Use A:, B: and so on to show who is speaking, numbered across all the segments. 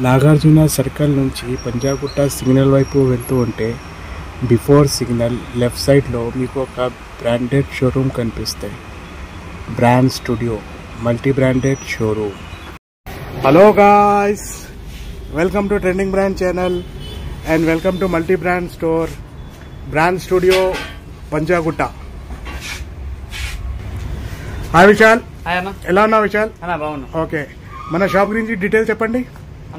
A: Nagarjuna circle నుంచి Panjagutta signal వైపు వెళ్తూ ఉంటే బిఫోర్ సిగ్నల్ లెఫ్ట్ సైడ్లో మీకు ఒక బ్రాండెడ్ షోరూమ్ కనిపిస్తాయి. Brand studio multi branded showroom. Hello guys, welcome to trending brand channel and welcome to multi brand store brand studio Panjagutta. Hi Vishal.
B: Hi అన్న.
A: ఎలా ఉన్నావు విశాల్?
B: బాగున్నా. ఓకే,
A: మన షాప్ గురించి డీటెయిల్స్ చెప్పండి.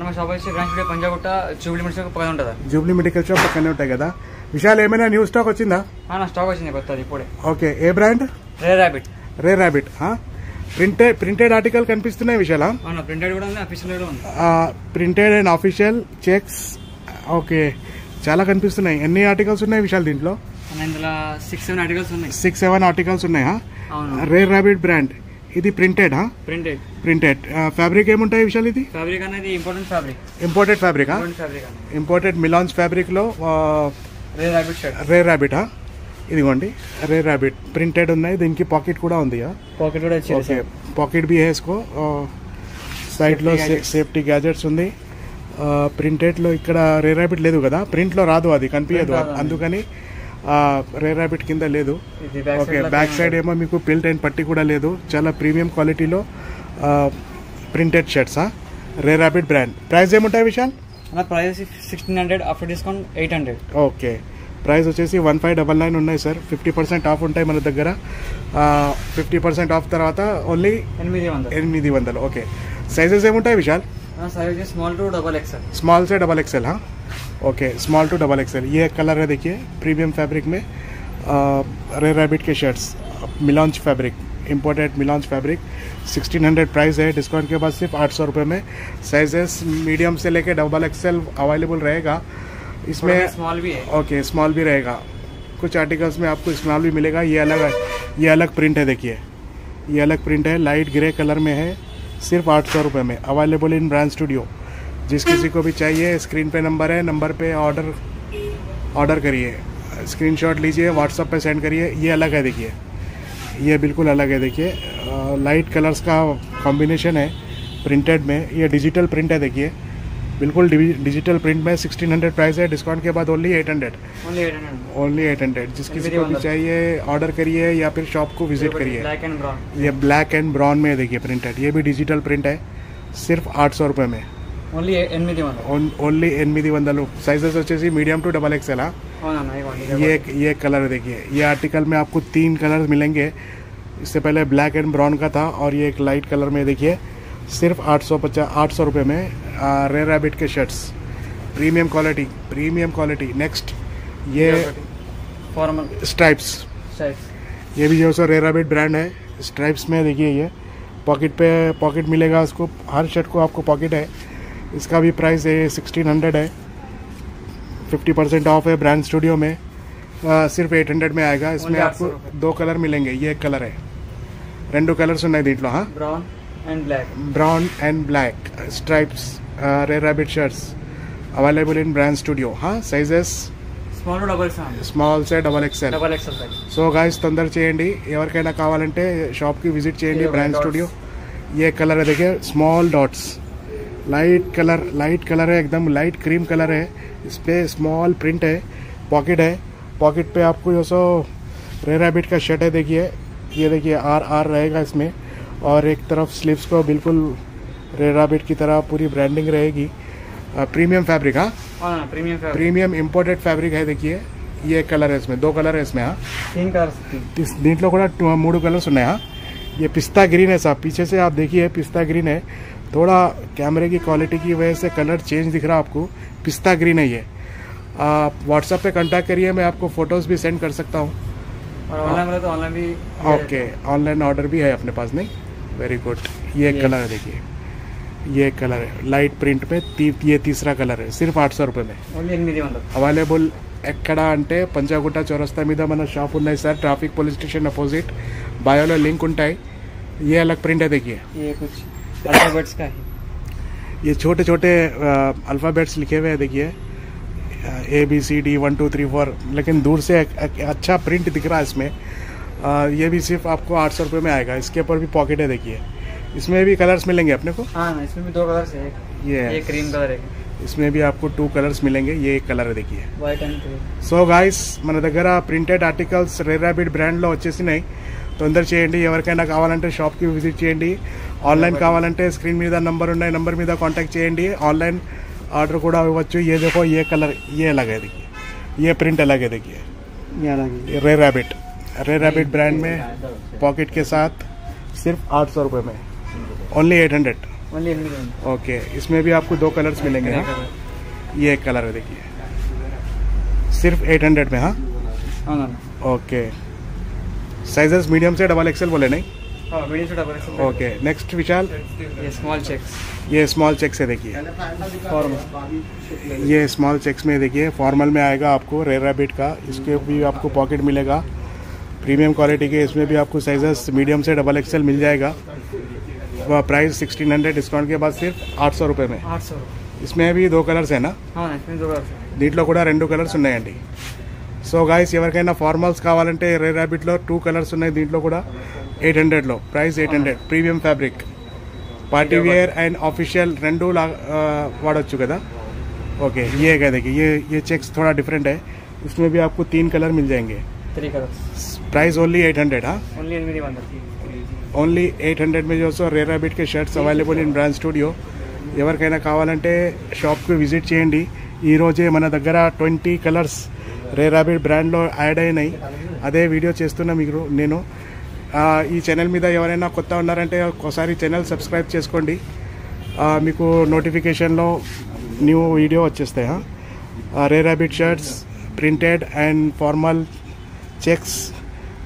B: మన షాప్ వచ్చి branch studio Panjagutta Jubilee medical shop పక్కన ఉంటుందా? జూబ్లీ
A: మెడికల్ షాప్ పక్కనే ఉంటాయి కదా. విశాల్, ఏమైనా న్యూ స్టాక్ వచ్చిందా?
B: స్టాక్ వచ్చింది కొత్తది ఇప్పుడే.
A: ఓకే, ఏ బ్రాండ్? రే ర్యాబిట్. ప్రింటెడ్ ఆర్టికల్ కనిపిస్తున్నాయి విశాల్?
B: ప్రింటెడ్ కూడా ఉంది, అఫీషియల్ కూడా ఉంది.
A: Printed and official checks. Okay, చాలా కనిపిస్తున్నాయి. ఎన్ని ఆర్టికల్స్ ఉన్నాయి విశాల్ దీంట్లో?
B: ఇందులో 6-7 ఆర్టికల్స్ ఉన్నాయి.
A: 6-7 ఆర్టికల్స్ ఉన్నాయా? రే ర్యాబిట్ బ్రాండ్. ఇది ప్రింటెడ్? ప్రింటెడ్ ఫ్యాబ్రిక్ ఏముంటాయి విశాల్? ఇది
B: ఫ్యాబ్రిక్ అనేది
A: imported fabric. Imported melons fabric లో రే ర్యాబిట్. ఇదిగోండి, రే ర్యాబిట్ ప్రింటెడ్ ఉన్నాయి. దీనికి పాకెట్ కూడా ఉంది. పాకెట్ भी है इसको. సైడ్ లో సేఫ్టీ గ్యాజెట్స్ ఉంది. ప్రింటెడ్ లో ఇక్కడ రే ర్యాబిట్ లేదు కదా, ప్రింట్ లో రాదు, అది కనిపించదు, అందుకని రే ర్యాబిట్ కింద లేదు. ఓకే, బ్యాక్ సైడ్ ఏమో మీకు పిల్ట్ అండ్ పట్టి కూడా లేదు. చాలా ప్రీమియం క్వాలిటీలో ప్రింటెడ్ షర్ట్స్. రే ర్యాబిట్ బ్రాండ్. ప్రైస్ ఏముంటాయి Vishal?
B: Price 1600, after discount 800.
A: Okay, price వచ్చేసి 1599 ఉన్నాయి సార్. 50% ఆఫ్ ఉంటాయి మన దగ్గర. 50% ఆఫ్ తర్వాత ఓన్లీ 800. ఓకే, సైజెస్ ఏముంటాయి Vishal?
B: Small to double XL.
A: Small से डबल एक्सएल. हाँ, okay, small to double XL. ये कलर है, देखिए, प्रीमियम फैब्रिक में रे रैबिट के shirts. Melange fabric, imported melange fabric. 1600 price है. डिस्काउंट के बाद सिर्फ 800 रुपये में. साइजेस मीडियम से लेके डबल एक्सएल अवेलेबल रहेगा इसमें.
B: स्मॉल भी है.
A: ओके, स्मॉल भी रहेगा. कुछ आर्टिकल्स में आपको स्मॉल भी मिलेगा. ये अलग प्रिंट है, देखिए, ये अलग प्रिंट है. लाइट ग्रे कलर में है. सिर्फ 800 रुपये में अवेलेबल इन ब्रांड स्टूडियो. जिस किसी को भी चाहिए, स्क्रीन पे नंबर है, नंबर पे ऑर्डर करिए, स्क्रीनशॉट लीजिए, व्हाट्सएप पे सेंड करिए. ये अलग है, देखिए, ये बिल्कुल अलग है. देखिए, लाइट कलर्स का कॉम्बिनेशन है प्रिंटेड में. ये डिजिटल प्रिंट है, देखिए, बिल्कुल डिजिटल प्रिंट में. 1600 प्राइस है. डिस्काउंट के बाद ओनली 800. ओनली 800. जिस किसी को भी चाहिए ऑर्डर करिए या फिर शॉप को विजिट करिए. ये ब्लैक एंड ब्राउन में देखिए प्रिंटेड. ये भी डिजिटल प्रिंट है. सिर्फ 800 रुपये में. ओनली 800. साइजेस వచ్చేసి मीडियम टू डबल एक्सएल. ये कलर देखिए. ये आर्टिकल में आपको 3 कलर मिलेंगे. इससे पहले ब्लैक एंड ब्राउन का था और ये एक लाइट कलर में. देखिए, सिर्फ 800 रुपये में रे रैबिट के शर्ट्स. Premium quality. नेक्स्ट, ये फॉर्मल स्ट्राइप्स. ये भी जो सो रे रैबिट ब्रांड है. स्ट्राइप्स में देखिए, ये पॉकेट मिलेगा उसको. हर शर्ट को आपको पॉकेट है. इसका भी प्राइस है 1600 है. 50% ऑफ है ब्रांड स्टूडियो में. सिर्फ 800 में आएगा. इसमें आपको 2 कलर मिलेंगे. ये एक कलर है, 2 कलर्स ఉన్నాయి దీంట్లో. ब्राउन एंड ब्लैक स्ट्राइप्स रे rabbit shirts available in brand studio. हाँ, साइजेस స్మాల్ से డబల్ ఎక్స్ఎల్. సో గాయస్, తొందర చేయండి. ఎవరికైనా కావాలంటే షాప్కి విజిట్ చేయండి, బ్రాండ్ స్టూడియో. ये कलर है, देखिए, स्मॉल डॉट्स. लाइट कलर है, एकदम लाइट क्रीम कलर है. इस पर स्मॉल प्रिंट है. पॉकेट पे आपको जो सो रे रैबिट का शर्ट है. देखिए, ये देखिए, आर रहेगा इसमें. और एक तरफ स्लीव्स को बिल्कुल रे रैबिट की तरह पूरी ब्रांडिंग रहेगी. Premium fabric. Premium imported fabric है. देखिए, ये कलर है, इसमें 2 कलर है इसमें.
B: 3 कलर.
A: దీంట్లో కూడా 3 कलर्स ఉన్నాయి. ये पिस्ता ग्रीन है साहब. पीछे से आप देखिए, पिस्ता ग्रीन है. थोड़ा कैमरे की क्वालिटी की वजह से कलर चेंज दिख रहा है आपको. पिस्ता ग्रीन है ये. आप व्हाट्सएप पे कांटेक्ट करिए, मैं आपको फोटोज भी सेंड कर सकता हूँ.
B: और ऑनलाइन भी.
A: ओके, ऑनलाइन ऑर्डर भी है अपने पास. नहीं, वेरी गुड. ये कलर है, देखिए, ये कलर है लाइट प्रिंट में. ये तीसरा कलर है. सिर्फ 800 रुपये में अवेलेबल. ఎక్కడ అంటే పంజాగుట్ట చౌరస్తా మీద మన షాప్ ఉన్నాయి sir. Traffic police station opposite. Bio link ఉంటాయి. ये अलग प्रिंट है, देखिए,
B: ये कुछ अल्फाबेट्स का है.
A: ये छोटे अल्फाबेट्स लिखे हुए हैं. देखिए, ABCD 1 2 3 4. लेकिन दूर से अच्छा प्रिंट दिख रहा है इसमें. ये भी सिर्फ आपको 800 रुपये में आएगा. इसके ऊपर भी पॉकेट है, देखिए, इसमें भी कलर्स मिलेंगे अपने को?
B: हाँ ना, इसमें भी 2 कलर्स है। ये क्रीम कलर है,
A: इसमें भी आपको 2 कलर्स मिलेंगे। ये एक कलर देखिए,
B: white and cream.
A: So guys మన దగ్గర ప్రింటెడ్ ఆర్టికల్స్ రేర్ ర్యాబిట్ బ్రాండ్లో వచ్చేసినాయి. తొందర చేయండి. ఎవరికైనా కావాలంటే షాప్కి విజిట్ చేయండి. ఆన్లైన్ కావాలంటే స్క్రీన్ మీద నంబర్ ఉన్నాయి, నంబర్ మీద కాంటాక్ట్ చేయండి. ఆన్లైన్ ఆర్డర్ కూడా ఇవ్వచ్చు. ये देखो ये कलर ये अलग है देखिए, ये प्रिंट अलग है देखिए, रेर रैबिट ब्रांड में पॉकेट के साथ सिर्फ 800 रुपये में, ओनली 800।
B: ఓన్లీ 800।
A: ओके, इसमें भी आपको 2 कलर्स मिलेंगे। हाँ, ये एक कलर है देखिए, सिर्फ 800 में। हाँ
B: అవునా?
A: ओके, साइजेस मीडियम से XXL बोले नहीं?
B: हाँ, मीडियम से डबल एक्सेल।
A: ओके, नेक्स्ट विशाल,
B: ये स्मॉल चेक्स,
A: ये स्मॉल चेक्स है देखिए,
B: फॉर्मल।
A: ये स्मॉल चेक्स में देखिए फॉर्मल में आएगा आपको रेर रैबिट का। इसके भी आपको पॉकेट मिलेगा, प्रीमियम क्वालिटी के। इसमें भी आपको साइजेस मीडियम से XXL मिल जाएगा। वह प्राइस 1600 डिस्काउंट के बाद सिर्फ 800 रुपये में।
B: 800।
A: इसमें भी 2 कलर्स है ना?
B: అవునా, इसमें 2 కలర్స్।
A: దీంట్లో కూడా 2 కలర్స్ ఉన్నాయండి. సో గాయస్, ఎవరికైనా ఫార్మల్స్ కావాలంటే రేర్ ర్యాబిట్లో 2 కలర్స్ ఉన్నాయి. దీంట్లో కూడా 800లో, price 800, premium fabric, party wear and official रेंडू वाड़ोच्चु कदा। ओके, ये क्या देखिए, ये चेक्स थोड़ा डिफरेंट है। इसमें भी आपको 3 कलर मिल जाएंगे।
B: 3 कलर्स,
A: प्राइस ओनली 800। हाँ,
B: ఓన్లీ 800।
A: ఓన్లీ 800 में जो सो रेर रैबिट के shirts available in brand studio. ఎవరికైనా కావాలంటే షాప్కి విజిట్ చేయండి. ఈరోజే మన దగ్గర 20 కలర్స్ रेर रैबिट బ్రాండ్లో యాడ్ అయినాయి. అదే వీడియో చేస్తున్నా మీకు నేను. ఈ ఛానల్ మీద ఎవరైనా కొత్త ఉన్నారంటే ఒకసారి ఛానల్ సబ్స్క్రైబ్ చేసుకోండి. మీకు నోటిఫికేషన్లో న్యూ వీడియో వచ్చేస్తాయి. Rare rabbit shirts printed and formal checks,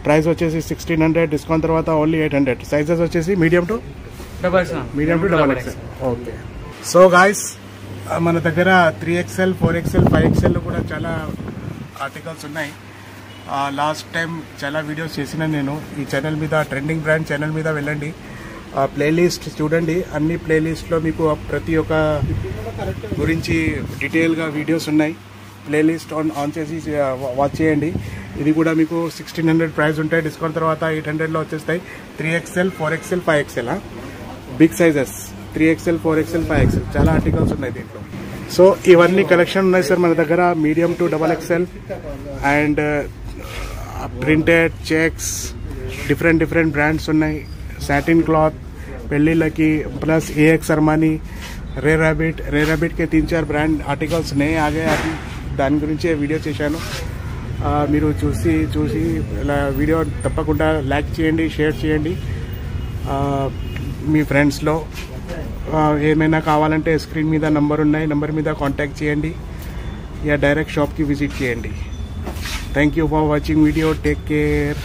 A: price వచ్చేసి 1600, డిస్కౌంట్ తర్వాత ఓన్లీ 800. సైజెస్ వచ్చేసి medium to XXL. Okay, so guys, మన దగ్గర 3XL, 4XL, 5XL కూడా చాలా ఆర్టికల్స్ ఉన్నాయి. లాస్ట్ టైం చాలా వీడియోస్ చేసిన నేను. ఈ ఛానల్ మీద, ట్రెండింగ్ బ్రాండ్ ఛానల్ మీద వెళ్ళండి, ప్లేలిస్ట్ చూడండి. అన్ని ప్లేలిస్ట్లో మీకు ప్రతి ఒక్క గురించి డీటెయిల్గా వీడియోస్ ఉన్నాయి. ప్లేలిస్ట్ ఆన్ చేసి వాచ్ చేయండి. ఇది కూడా మీకు 1600 ప్రైస్ ఉంటాయి. డిస్కౌంట్ తర్వాత 800లో వచ్చేస్తాయి. 3XL, 4XL, 5XL big sizes, 3XL, 4XL, 5XL చాలా ఆర్టికల్స్ ఉన్నాయి దీంట్లో. సో ఇవన్నీ కలెక్షన్ ఉన్నాయి సార్ మన దగ్గర, medium to XXL and printed checks, different brands ఉన్నాయి. సాటిన్ క్లాత్ పెళ్ళిళ్ళకి, ప్లస్ AX అర్మానీ, रेर रैबिट के 3-4 బ్రాండ్ ఆర్టికల్స్ నए आ गए. దాని గురించి వీడియో చేశాను. మీరు చూసి ఇలా వీడియో తప్పకుండా లైక్ చేయండి, షేర్ చేయండి. మీ ఫ్రెండ్స్లో ఏమైనా కావాలంటే స్క్రీన్ మీద నంబర్ ఉన్నాయి, నంబర్ మీద కాంటాక్ట్ చేయండి, या डायरेक्ट शॉप की विजिट చేయండి. Thank you for watching video. Take care.